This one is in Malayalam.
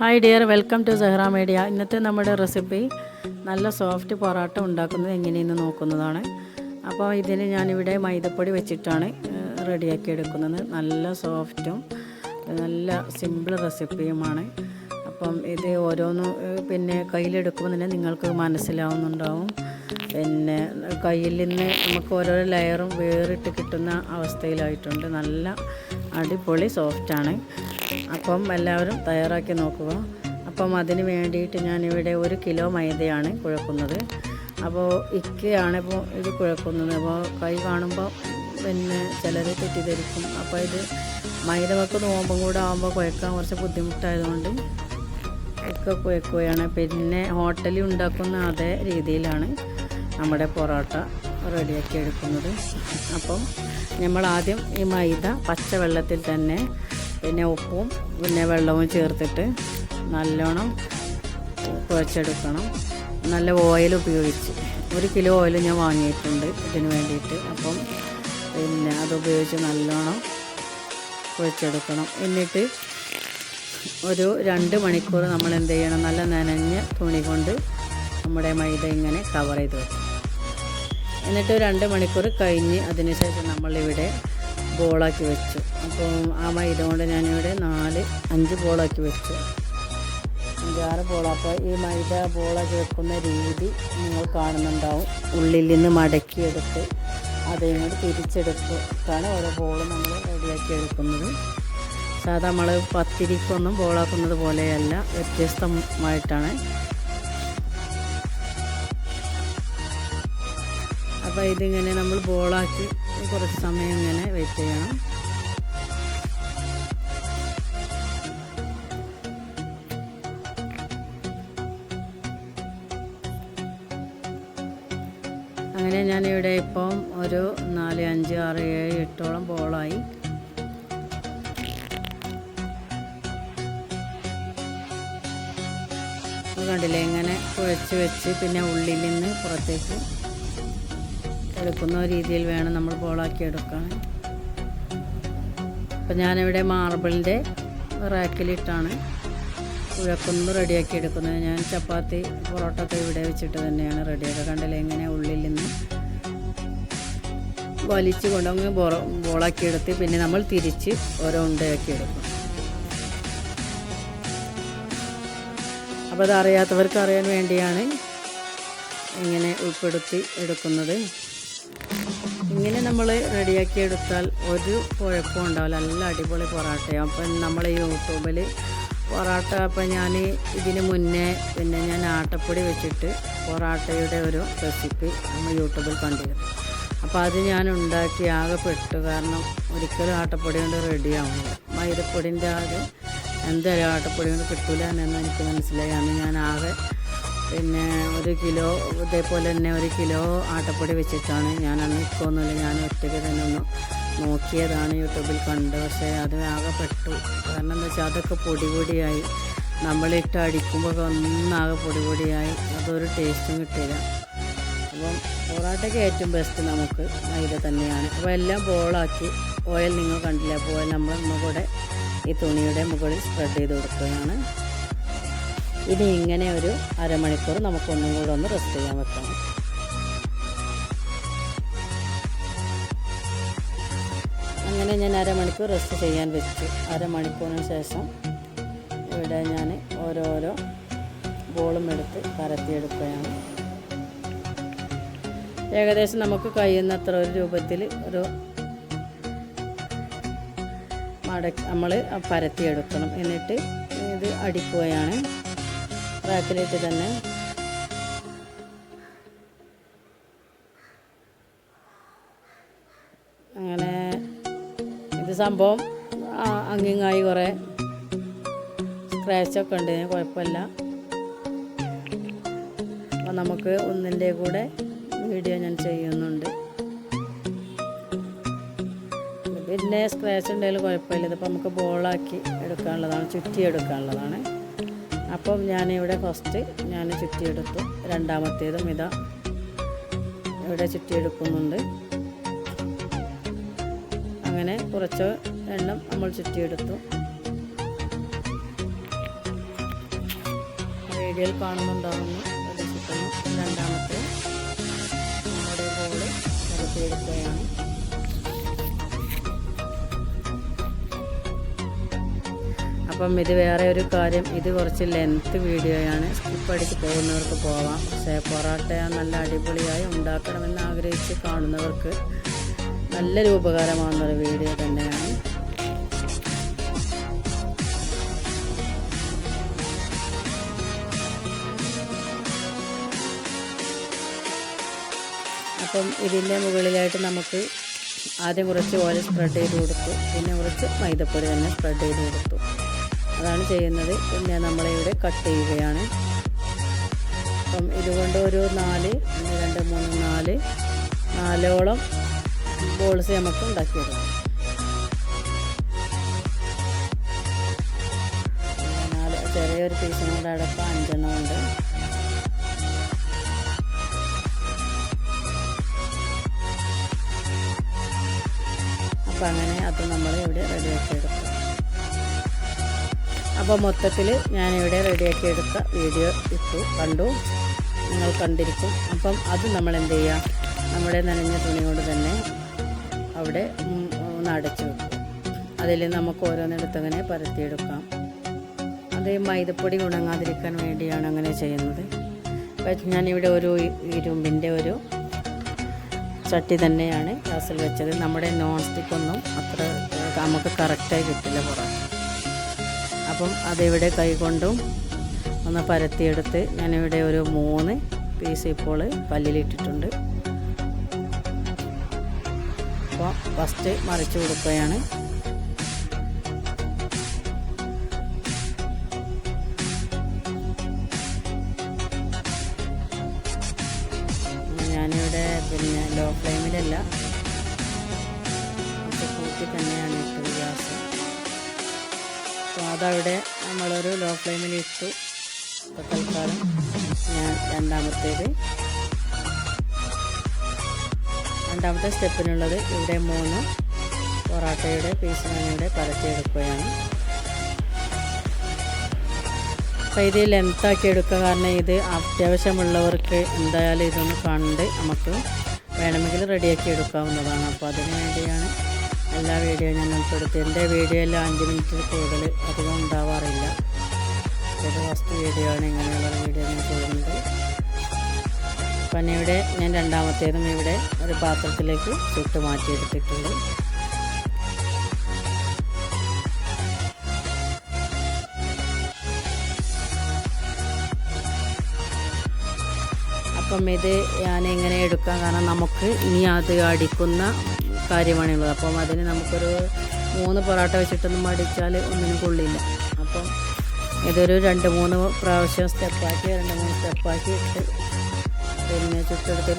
ഹായ് ഡിയർ, വെൽക്കം ടു സഹറ മീഡിയ. ഇന്നത്തെ നമ്മുടെ റെസിപ്പി നല്ല സോഫ്റ്റ് പൊറോട്ട ഉണ്ടാക്കുന്നത് എങ്ങനെയെന്ന് നോക്കുന്നതാണ്. അപ്പോൾ ഇതിന് ഞാനിവിടെ മൈദപ്പൊടി വെച്ചിട്ടാണ് റെഡിയാക്കി എടുക്കുന്നത്. നല്ല സോഫ്റ്റും നല്ല സിമ്പിൾ റെസിപ്പിയുമാണ്. അപ്പം ഇത് ഓരോന്നും കയ്യിലെടുക്കുമ്പോൾ തന്നെ നിങ്ങൾക്ക് മനസ്സിലാവുന്നുണ്ടാവും. കയ്യിൽ നിന്ന് നമുക്ക് ഓരോ ലെയറും വേറിട്ട് കിട്ടുന്ന അവസ്ഥയിലായിട്ടുണ്ട്. നല്ല അടിപൊളി സോഫ്റ്റാണ്. അപ്പം എല്ലാവരും തയ്യാറാക്കി നോക്കുക. അപ്പം അതിന് വേണ്ടിയിട്ട് ഞാനിവിടെ 1 കിലോ മൈദയാണ് കുഴക്കുന്നത്. അപ്പോൾ ഇക്കയാണ് ഇപ്പോൾ ഇത് കുഴക്കുന്നത്. അപ്പോൾ കൈ കാണുമ്പോൾ ചിലർ തെറ്റിദ്ധരിക്കും. അപ്പോൾ ഇത് മൈദ വെക്ക് നോമ്പും കൂടെ ആകുമ്പോൾ കുഴക്കാൻ കുറച്ച് ബുദ്ധിമുട്ടായതുകൊണ്ട് ഒക്കെ കുഴക്കുകയാണ്. ഹോട്ടലിൽ ഉണ്ടാക്കുന്ന അതേ രീതിയിലാണ് നമ്മുടെ പൊറോട്ട റെഡിയാക്കി എടുക്കുന്നത്. അപ്പം നമ്മൾ ആദ്യം ഈ മൈദ പച്ചവെള്ളത്തിൽ തന്നെ ഉപ്പും വെള്ളവും ചേർത്തിട്ട് നല്ലോണം കുഴച്ചെടുക്കണം. നല്ല ഓയിൽ ഉപയോഗിച്ച് 1 കിലോ ഓയിൽ ഞാൻ വാങ്ങിയിട്ടുണ്ട് ഇതിന് വേണ്ടിയിട്ട്. അപ്പം അതുപയോഗിച്ച് നല്ലോണം കുഴച്ചെടുക്കണം. എന്നിട്ട് ഒരു 2 മണിക്കൂർ നമ്മൾ എന്ത് ചെയ്യണം, നല്ല നനഞ്ഞ തുണി കൊണ്ട് നമ്മുടെ മൈദ ഇങ്ങനെ കവർ ചെയ്ത് വെക്കും. എന്നിട്ട് 2 മണിക്കൂർ കഴിഞ്ഞ് അതിനുശേഷം നമ്മളിവിടെ ബോളാക്കി വെച്ചു. അപ്പോൾ ആ മൈദ കൊണ്ട് ഞാനിവിടെ 4-5 ബോളാക്കി വെച്ചു, 5-6 ബോൾ. അപ്പോൾ ഈ മൈദ ബോളാക്കി വെക്കുന്ന രീതി നിങ്ങൾ കാണുന്നുണ്ടാവും. ഉള്ളിൽ നിന്ന് മടക്കിയെടുത്ത് അതേങ്ങോട്ട് തിരിച്ചെടുത്തിട്ടാണ് ഓരോ ബോളും നമ്മൾ റെഡിയാക്കി എടുക്കുന്നത്. സാധാ നമ്മൾ പത്തിരിക്കൊന്നും ബോളാക്കുന്നത് പോലെയല്ല, വ്യത്യസ്തമായിട്ടാണ്. അപ്പോൾ ഇതിങ്ങനെ നമ്മൾ ബോളാക്കി കുറച്ച് സമയം ഇങ്ങനെ വെയിറ്റ് ചെയ്യണം. അങ്ങനെ ഞാനിവിടെ ഇപ്പം ഒരു 4, 5, 6, 7, 8ഓളം ബോളായി. കണ്ടില്ലേ, ഇങ്ങനെ കുഴച്ച് വെച്ച് ഉള്ളിൽ നിന്ന് പുറത്തേക്ക് എടുക്കുന്ന രീതിയിൽ വേണം നമ്മൾ ബോളാക്കി എടുക്കാൻ. അപ്പം ഞാനിവിടെ മാർബിളിൻ്റെ റാക്കിലിട്ടാണ് കുഴക്കുന്നത്, റെഡിയാക്കി എടുക്കുന്നത്. ഞാൻ ചപ്പാത്തി പൊറോട്ടയൊക്കെ ഇവിടെ വെച്ചിട്ട് തന്നെയാണ് റെഡിയാക്കുക. കണ്ടില്ലേ, ഇങ്ങനെ ഉള്ളിൽ നിന്ന് വലിച്ച് കൊണ്ടങ്ങ് ബോളാക്കി എടുത്ത് നമ്മൾ തിരിച്ച് ഓരോ ഉണ്ടയാക്കി എടുക്കും. അപ്പോൾ അതറിയാത്തവർക്ക് അറിയാൻ വേണ്ടിയാണ് ഇങ്ങനെ ഉൾപ്പെടുത്തി എടുക്കുന്നത്. ഇങ്ങനെ നമ്മൾ റെഡിയാക്കി എടുത്താൽ ഒരു കുഴപ്പവും ഉണ്ടാവില്ല. നല്ല അടിപൊളി പൊറോട്ടയാണ്. അപ്പം നമ്മൾ യൂട്യൂബിൽ പൊറോട്ട, അപ്പം ഞാൻ ഇതിന് മുന്നേ ഞാൻ ആട്ടപ്പൊടി വെച്ചിട്ട് പൊറോട്ടയുടെ ഒരു റെസിപ്പി നമ്മൾ യൂട്യൂബിൽ കണ്ടിരുന്നു. അപ്പോൾ അത് ഞാൻ ഉണ്ടാക്കി ആകെ പെട്ടു. കാരണം ഒരിക്കലും ആട്ടപ്പൊടി കൊണ്ട് റെഡിയാവുന്നില്ല. മൈദപ്പൊടിൻ്റെ എന്തായാലും ആട്ടപ്പൊടി കൊണ്ട് കിട്ടില്ല എന്ന് എനിക്ക് മനസ്സിലായി. അന്ന് ഞാൻ ആകെ 1 കിലോ ഇതേപോലെ തന്നെ 1 കിലോ ആട്ടപ്പൊടി വെച്ചിട്ടാണ് ഞാൻ അന്ന് ഇക്കൊന്നുമില്ല, ഞാൻ ഒറ്റയ്ക്ക് തന്നെ ഒന്ന് നോക്കിയതാണ് യൂട്യൂബിൽ കണ്ട്. പക്ഷേ അത് ആകെ പെട്ടു. കാരണം എന്താ വെച്ചാൽ അതൊക്കെ പൊടിയായി, നമ്മളിട്ട് അടിക്കുമ്പോൾ ഒന്നാകെ പൊടിയായി, അതൊരു ടേസ്റ്റും കിട്ടില്ല. അപ്പം പൊറോട്ടയ്ക്ക് ഏറ്റവും ബെസ്റ്റ് നമുക്ക് മൈദ തന്നെയാണ്. അപ്പോൾ എല്ലാം ബോളാക്കി ഓയിൽ നിങ്ങൾ കണ്ടില്ല. അപ്പോൾ ഓയിൽ നമ്മൾ കൂടെ ഈ തുണിയുടെ മുകളിൽ സ്പ്രെഡ് ചെയ്ത് കൊടുക്കുകയാണ്. ഇനി ഇങ്ങനെ ഒരു അരമണിക്കൂർ നമുക്കൊന്നും കൂടെ ഒന്ന് റെസ്റ്റ് ചെയ്യാൻ വെക്കണം. അങ്ങനെ ഞാൻ അരമണിക്കൂർ റെസ്റ്റ് ചെയ്യാൻ വെച്ചു. അരമണിക്കൂറിന് ശേഷം ഇവിടെ ഞാൻ ഓരോരോ ബോളും എടുത്ത് പരത്തിയെടുക്കുകയാണ്. ഏകദേശം നമുക്ക് കഴിയുന്നത്ര ഒരു രൂപത്തിൽ ഒരു നമ്മൾ പരത്തിയെടുക്കണം. എന്നിട്ട് ഇത് അടിക്കുകയാണ് റാക്കിലിട്ട് തന്നെ. അങ്ങനെ ഇത് സംഭവം അങ്ങിങ്ങായി കുറേ സ്ക്രാച്ചൊക്കെ ഉണ്ട്, കുഴപ്പമില്ല. അപ്പോൾ നമുക്ക് ഒന്നിൻ്റെ കൂടെ വീഡിയോ ഞാൻ ചെയ്യുന്നുണ്ട്. സ്ക്രാച്ച് ഉണ്ടെങ്കിലും കുഴപ്പമില്ല. ഇതിപ്പോൾ നമുക്ക് ബോളാക്കി എടുക്കാനുള്ളതാണ്, ചുറ്റിയെടുക്കാനുള്ളതാണ്. അപ്പം ഞാനിവിടെ ഫസ്റ്റ് ചുറ്റിയെടുത്തു. രണ്ടാമത്തേതും ഇതാ ഇവിടെ ചുറ്റിയെടുക്കുന്നുണ്ട്. അങ്ങനെ കുറച്ച് എണ്ണം നമ്മൾ ചുറ്റിയെടുത്തു. വീഡിയോയിൽ കാണുന്നുണ്ടാവുന്നു പ്രതീക്ഷിക്കുന്നു. രണ്ടാമത്തെ നമ്മുടെ ബോള് നിരത്തിയെടുക്കുകയാണ്. അപ്പം ഇത് വേറെ ഒരു കാര്യം, ഇത് കുറച്ച് ലെങ്ത്ത് വീഡിയോയാണ്, സ്കിപ്പ് അടിച്ച് പോകുന്നവർക്ക് പോവാം. പക്ഷേ പൊറോട്ട നല്ല അടിപൊളിയായി ഉണ്ടാക്കണമെന്ന് ആഗ്രഹിച്ച് കാണുന്നവർക്ക് നല്ലൊരു ഉപകാരമാകുന്നൊരു വീഡിയോ തന്നെയാണ്. അപ്പം ഇതിൻ്റെ മുകളിലായിട്ട് നമുക്ക് ആദ്യം കുറച്ച് ഓയിൽ സ്പ്രെഡ് ചെയ്ത് കൊടുത്തു, പിന്നെ കുറച്ച് മൈദപ്പൊടി തന്നെ സ്പ്രെഡ് ചെയ്ത് കൊടുത്തു. അതാണ് ചെയ്യുന്നത്. പിന്നെ നമ്മളിവിടെ കട്ട് ചെയ്യുകയാണ്. അപ്പം ഇതുകൊണ്ട് ഒരു 4 2 3 4 ബോൾസ് നമുക്ക് ഉണ്ടാക്കിയെടുക്കാം. 4 ചെറിയൊരു പീസും കൂടെ അടക്കം 5 ഉണ്ട്. അപ്പം അങ്ങനെ അത് നമ്മൾ ഇവിടെ റെഡിയാക്കി എടുക്കും. അപ്പോൾ മൊത്തത്തിൽ ഞാനിവിടെ റെഡിയാക്കി എടുത്ത വീഡിയോ കണ്ടു, നിങ്ങൾ കണ്ടിരിക്കും. അപ്പം അത് നമ്മൾ എന്ത് ചെയ്യുക, നമ്മുടെ നനഞ്ഞ തുണി കൊണ്ട് തന്നെ അവിടെ ഒന്ന് അടച്ചു വെക്കും. അതിൽ നമുക്ക് ഓരോന്നിടത്തങ്ങനെ പരത്തിയെടുക്കാം. അത് മൈദപ്പൊടി ഉണങ്ങാതിരിക്കാൻ വേണ്ടിയാണ് അങ്ങനെ ചെയ്യുന്നത്. അപ്പം ഞാനിവിടെ ഒരു ഇരുമ്പിൻ്റെ ഒരു ചട്ടി തന്നെയാണ് ഗ്യാസിൽ വെച്ചത്. നമ്മുടെ നോൺ സ്റ്റിക്കൊന്നും അത്ര നമുക്ക് കറക്റ്റായി കിട്ടില്ല പൊറോട്ട. അപ്പം അതിവിടെ കൈകൊണ്ടും ഒന്ന് പരത്തിയെടുത്ത് ഞാനിവിടെ ഒരു 3 പീസ് ഇപ്പോൾ കല്ലിലിട്ടിട്ടുണ്ട്. അപ്പോൾ ഫസ്റ്റ് മറിച്ച് കൊടുക്കുകയാണ്. ഞാനിവിടെ പിന്നെ ലോ ഫ്ലെയിമിലല്ല, കൂട്ടി തന്നെയാണ് ഇട്ടത് ഗ്യാസ്. അപ്പോൾ അതവിടെ നമ്മളൊരു ലോ ഫ്ലെയിമിൽ ഇട്ടു. അപ്പോൾ തൽക്കാലം ഞാൻ രണ്ടാമത്തെ സ്റ്റെപ്പിനുള്ളത് ഇവിടെ 3 പൊറോട്ടയുടെ പീസ് ഞാനിവിടെ പരത്തിയെടുക്കുകയാണ്. അപ്പോൾ ഇത് ലെങ്ത്താക്കി എടുക്കുക, കാരണം ഇത് അത്യാവശ്യമുള്ളവർക്ക് എന്തായാലും ഇതൊന്ന് കണ്ട് നമുക്ക് വേണമെങ്കിൽ റെഡിയാക്കി എടുക്കാവുന്നതാണ്. അപ്പോൾ അതിന് വേണ്ടിയാണ് എല്ലാ വീഡിയോ ഞാൻ ഉൾപ്പെടുത്തി. എൻ്റെ വീഡിയോയിൽ 5 മിനിറ്റിൽ കൂടുതൽ അധികം ഉണ്ടാവാറില്ല. ഇത് ഫസ്റ്റ് വീഡിയോ ആണ് ഇങ്ങനെയുള്ള വീഡിയോ ഞാൻ ചെയ്യുന്നത്. അപ്പം ഇവിടെ ഞാൻ രണ്ടാമത്തേതും ഇവിടെ ഒരു പാത്രത്തിലേക്ക് ചുട്ട് മാറ്റിയെടുത്തിട്ടുണ്ട്. അപ്പം ഇത് ഞാൻ ഇങ്ങനെ എടുക്കാം, കാരണം നമുക്ക് ഇനി അത് അടിക്കുന്ന കാര്യമാണുള്ളത്. അപ്പം അതിന് നമുക്കൊരു 3 പൊറോട്ട വെച്ചിട്ടൊന്നും അടിച്ചാൽ ഒന്നിനും കൊള്ളില്ല. അപ്പം ഇതൊരു 2-3 പ്രാവശ്യം സ്റ്റെപ്പാക്കി 2-3 സ്റ്റെപ്പാക്കി ഇട്ട് പിന്നെ ചുട്ടെടുത്ത്